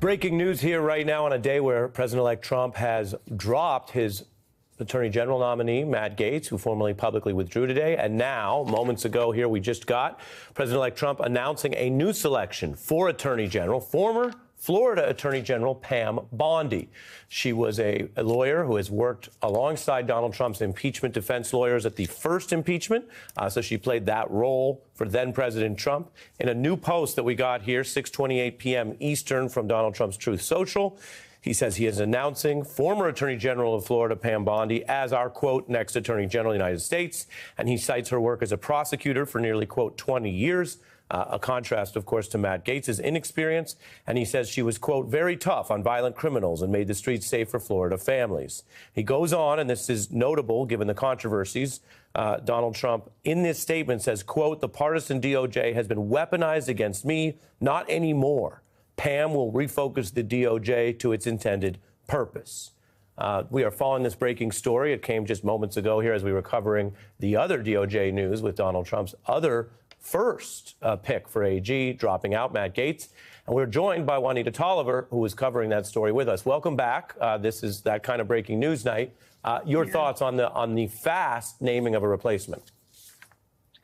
Breaking news here right now on a day where President-elect Trump has dropped his Attorney General nominee, Matt Gaetz, who formerly publicly withdrew today. And now, moments ago here, we just got President-elect Trump announcing a new selection for Attorney General, former Florida Attorney General Pam Bondi. She was a lawyer who has worked alongside Donald Trump's impeachment defense lawyers at the first impeachment. So she played that role for then President Trump. In a new post that we got here, 6:28 p.m. Eastern from Donald Trump's Truth Social, he says he is announcing former Attorney General of Florida, Pam Bondi, as our, quote, next Attorney General of the United States. And he cites her work as a prosecutor for nearly, quote, 20 years. A contrast, of course, to Matt Gaetz's inexperience. And he says she was, quote, very tough on violent criminals and made the streets safe for Florida families. He goes on, and this is notable given the controversies. Donald Trump, in this statement, says, quote, the partisan DOJ has been weaponized against me, not anymore. Pam will refocus the DOJ to its intended purpose. We are following this breaking story. It came just moments ago here as we were covering the other DOJ news with Donald Trump's other first pick for AG, dropping out, Matt Gaetz. And we're joined by Juanita Tolliver, who was covering that story with us. Welcome back. This is that kind of breaking news night. Your thoughts on the fast naming of a replacement?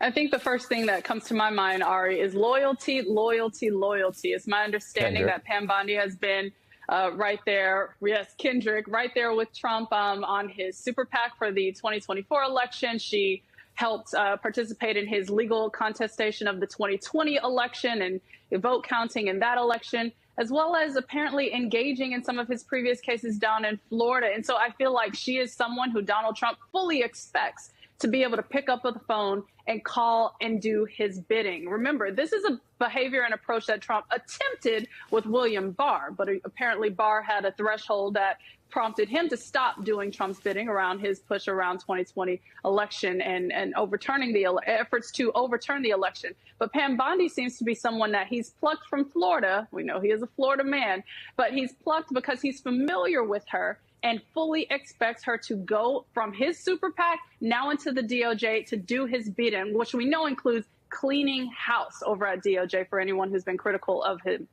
I think the first thing that comes to my mind, Ari, is loyalty, loyalty, loyalty. It's my understanding that Pam Bondi has been right there, yes, Kendrick, right there with Trump on his super PAC for the 2024 election. She helped participate in his legal contestation of the 2020 election and vote counting in that election, as well as apparently engaging in some of his previous cases down in Florida. And so I feel like she is someone who Donald Trump fully expects to be able to pick up the phone and call and do his bidding. Remember, this is a behavior and approach that Trump attempted with William Barr, but apparently Barr had a threshold that prompted him to stop doing Trump's bidding around his push around 2020 election and overturning the efforts to overturn the election. But Pam Bondi seems to be someone that he's plucked from Florida. We know he is a Florida man, but he's plucked because he's familiar with her and fully expects her to go from his super PAC now into the DOJ to do his bidding, which we know includes cleaning house over at DOJ for anyone who's been critical of him.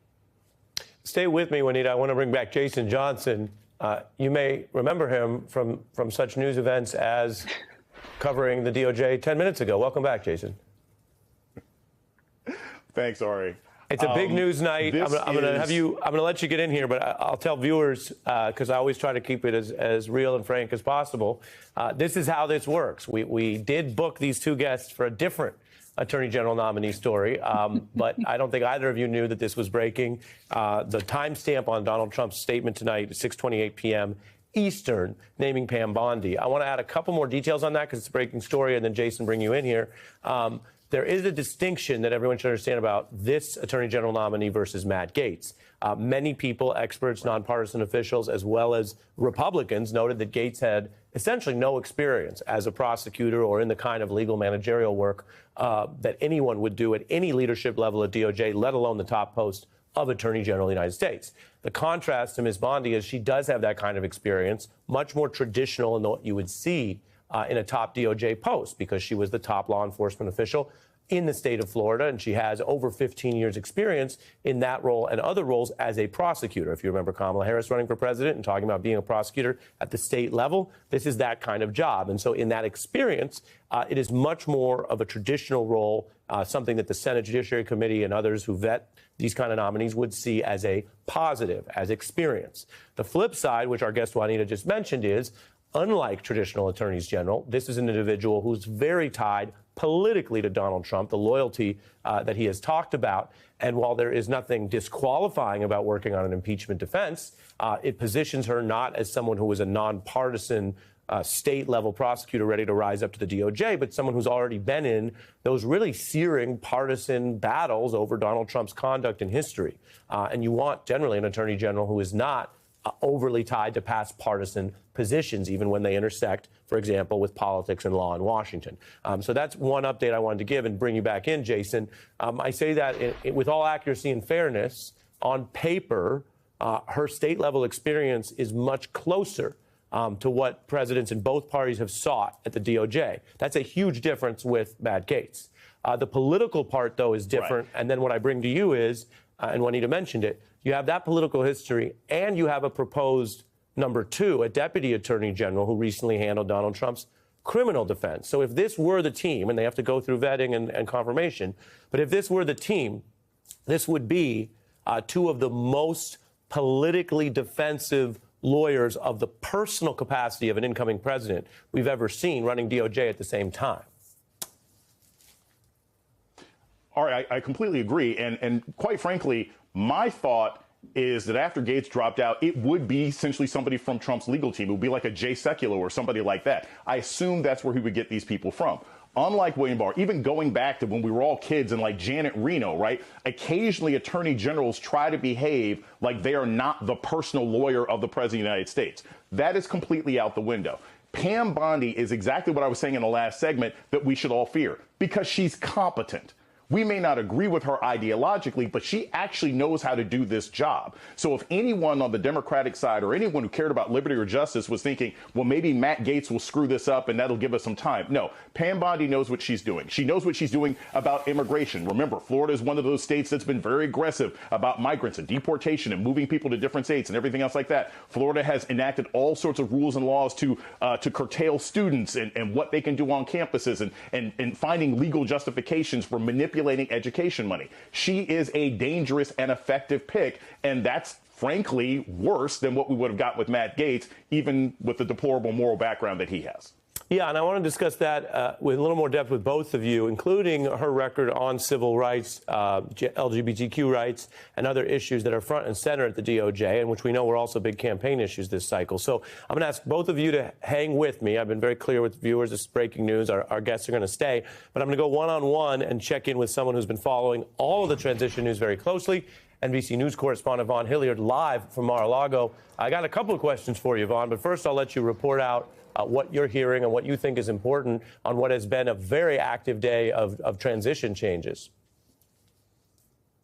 Stay with me, Juanita. I want to bring back Jason Johnson. You may remember him from such news events as covering the DOJ 10 minutes ago. Welcome back, Jason. Thanks, Ari. It's a big news night. I'm going to let you get in here, but I'll tell viewers, because I always try to keep it as real and frank as possible. This is how this works. We did book these two guests for a different Attorney General nominee story, but I don't think either of you knew that this was breaking. The timestamp on Donald Trump's statement tonight, 6:28 p.m. Eastern, naming Pam Bondi. I want to add a couple more details on that because it's a breaking story, and then Jason bring you in here. There is a distinction that everyone should understand about this Attorney General nominee versus Matt Gaetz. Many people, experts, nonpartisan officials, as well as Republicans, noted that Gaetz had essentially no experience as a prosecutor or in the kind of legal managerial work that anyone would do at any leadership level at DOJ, let alone the top post of Attorney General of the United States. The contrast to Ms. Bondi is she does have that kind of experience, much more traditional in what you would see in a top DOJ post, because she was the top law enforcement official in the state of Florida, and she has over 15 years experience in that role and other roles as a prosecutor. If you remember Kamala Harris running for president and talking about being a prosecutor at the state level, this is that kind of job. And so in that experience, it is much more of a traditional role, something that the Senate Judiciary Committee and others who vet these kind of nominees would see as a positive, as experience. The flip side, which our guest Juanita just mentioned, is unlike traditional attorneys general, this is an individual who's very tied politically to Donald Trump, the loyalty that he has talked about. And while there is nothing disqualifying about working on an impeachment defense, it positions her not as someone who is a nonpartisan state-level prosecutor ready to rise up to the DOJ, but someone who's already been in those really searing partisan battles over Donald Trump's conduct in history. And you want generally an attorney general who is not overly tied to past partisan positions, even when they intersect, for example, with politics and law in Washington. So that's one update I wanted to give and bring you back in, Jason. I say that with all accuracy and fairness. On paper, her state-level experience is much closer to what presidents in both parties have sought at the DOJ. That's a huge difference with Matt Gaetz. The political part, though, is different. Right. And then what I bring to you is, and Juanita mentioned it, you have that political history, and you have a proposed number 2, a deputy attorney general who recently handled Donald Trump's criminal defense. So if this were the team, and they have to go through vetting and confirmation, but if this were the team, this would be 2 of the most politically defensive lawyers of the personal capacity of an incoming president we've ever seen running DOJ at the same time. All right, I completely agree. And quite frankly, my thought is that after Gates dropped out, it would be essentially somebody from Trump's legal team. It would be like a Jay Sekulow or somebody like that. I assume that's where he would get these people from. Unlike William Barr, even going back to when we were all kids and like Janet Reno, right? Occasionally attorney generals try to behave like they are not the personal lawyer of the president of the United States. That is completely out the window. Pam Bondi is exactly what I was saying in the last segment that we should all fear, because she's competent. We may not agree with her ideologically, but she actually knows how to do this job. So if anyone on the Democratic side or anyone who cared about liberty or justice was thinking, well, maybe Matt Gaetz will screw this up and that'll give us some time. No, Pam Bondi knows what she's doing. She knows what she's doing about immigration. Remember, Florida is one of those states that's been very aggressive about migrants and deportation and moving people to different states and everything else like that. Florida has enacted all sorts of rules and laws to curtail students and what they can do on campuses and finding legal justifications for manipulating education money. She is a dangerous and effective pick, and that's frankly worse than what we would have got with Matt Gaetz, even with the deplorable moral background that he has. Yeah, and I want to discuss that with a little more depth with both of you, including her record on civil rights, LGBTQ rights, and other issues that are front and center at the DOJ, and which we know were also big campaign issues this cycle. So I'm going to ask both of you to hang with me. I've been very clear with viewers. This is breaking news. Our guests are going to stay. But I'm going to go one-on-one and check in with someone who's been following all of the transition news very closely. NBC News correspondent Vaughn Hilliard, live from Mar-a-Lago. I got a couple of questions for you, Vaughn, but first I'll let you report out what you're hearing and what you think is important on what has been a very active day of transition changes.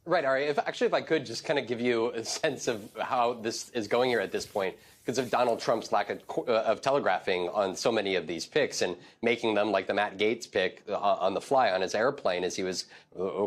Right, Ari. If I could just kind of give you a sense of how this is going here at this point, because of Donald Trump's lack of telegraphing on so many of these picks and making them like the Matt Gaetz pick on the fly on his airplane as he was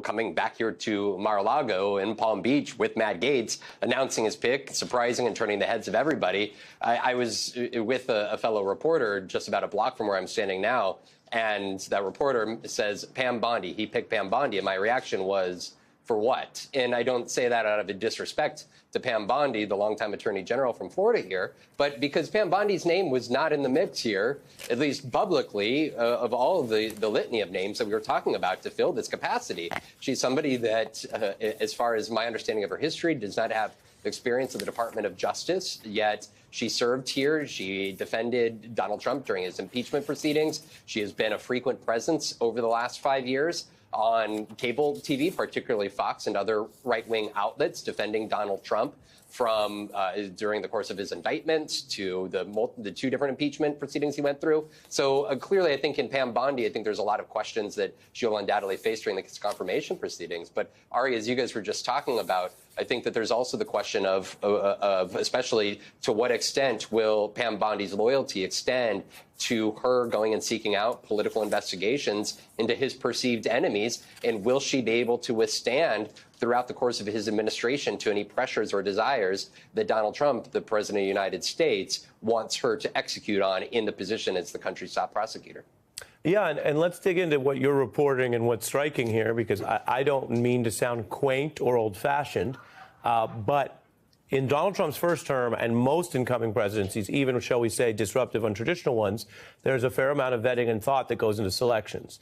coming back here to Mar-a-Lago in Palm Beach with Matt Gaetz, announcing his pick, surprising and turning the heads of everybody. I was with a fellow reporter just about a block from where I'm standing now, and that reporter says, Pam Bondi, he picked Pam Bondi, and my reaction was, for what? And I don't say that out of a disrespect to Pam Bondi, the longtime attorney general from Florida here, but because Pam Bondi's name was not in the mix here, at least publicly, of all of the litany of names that we were talking about to fill this capacity. She's somebody that, as far as my understanding of her history, does not have experience in the Department of Justice, yet she served here. She defended Donald Trump during his impeachment proceedings. She has been a frequent presence over the last 5 years on cable TV, particularly Fox and other right-wing outlets, defending Donald Trump from during the course of his indictment to the 2 different impeachment proceedings he went through. So clearly, I think in Pam Bondi, I think there's a lot of questions that she'll undoubtedly face during the confirmation proceedings. But Ari, as you guys were just talking about, I think that there's also the question of especially to what extent will Pam Bondi's loyalty extend to her going and seeking out political investigations into his perceived enemies, and will she be able to withstand throughout the course of his administration to any pressures or desires that Donald Trump, the president of the United States, wants her to execute on in the position as the country's top prosecutor? Yeah, and let's dig into what you're reporting and what's striking here, because I don't mean to sound quaint or old-fashioned, but in Donald Trump's first term and most incoming presidencies, even, shall we say, disruptive, untraditional ones, there's a fair amount of vetting and thought that goes into selections.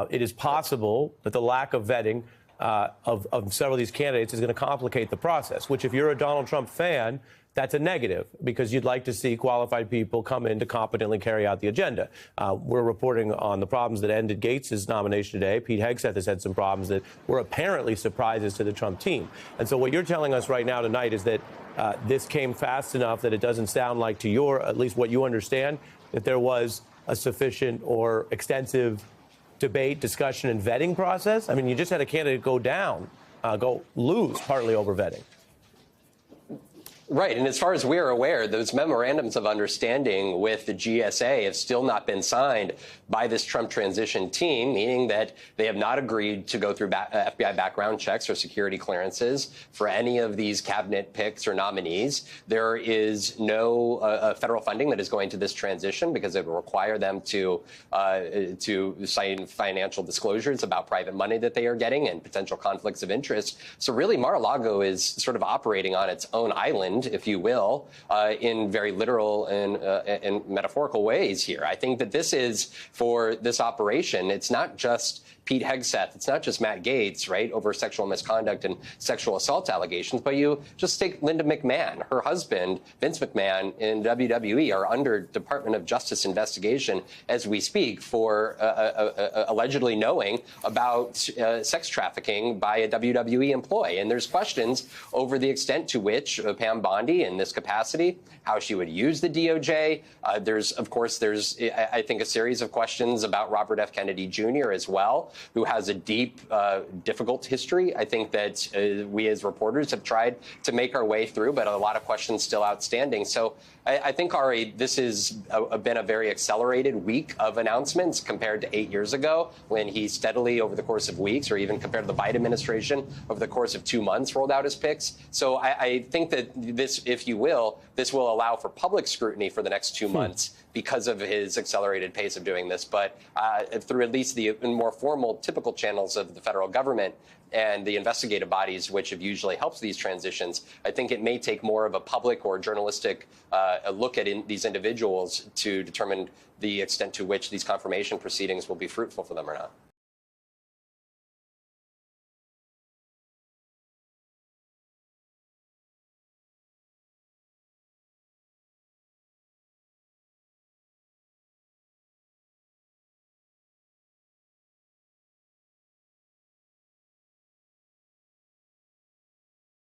It is possible that the lack of vetting of several of these candidates is going to complicate the process, which, if you're a Donald Trump fan, that's a negative, because you'd like to see qualified people come in to competently carry out the agenda. We're reporting on the problems that ended Gaetz's nomination today. Pete Hegseth has had some problems that were apparently surprises to the Trump team. And so what you're telling us right now tonight is that this came fast enough that it doesn't sound like, to your, at least what you understand, that there was a sufficient or extensive debate, discussion, and vetting process. I mean, you just had a candidate go lose partly over vetting. Right. And as far as we're aware, those memorandums of understanding with the GSA have still not been signed by this Trump transition team, meaning that they have not agreed to go through FBI background checks or security clearances for any of these cabinet picks or nominees. There is no federal funding that is going to this transition because it will require them to sign financial disclosures about private money that they are getting and potential conflicts of interest. So really, Mar-a-Lago is sort of operating on its own island, if you will, in very literal and metaphorical ways here. I think that this is, for this operation, it's not just Pete Hegseth, it's not just Matt Gaetz, right, over sexual misconduct and sexual assault allegations, but you just take Linda McMahon. Her husband, Vince McMahon, in WWE are under Department of Justice investigation as we speak for allegedly knowing about sex trafficking by a WWE employee. And there's questions over the extent to which Pam Bondi, in this capacity, how she would use the DOJ. There's, I think, a series of questions about Robert F. Kennedy Jr. as well, who has a deep, difficult history. I think that we as reporters have tried to make our way through, but a lot of questions still outstanding. So I think, Ari, this has been a very accelerated week of announcements compared to 8 years ago, when he steadily, over the course of weeks, or even compared to the Biden administration, over the course of 2 months, rolled out his picks. So I think that this, if you will, this will allow for public scrutiny for the next 2 months because of his accelerated pace of doing this. But through at least the more formal, typical channels of the federal government and the investigative bodies, which have usually helped these transitions, I think it may take more of a public or journalistic look at these individuals to determine the extent to which these confirmation proceedings will be fruitful for them or not.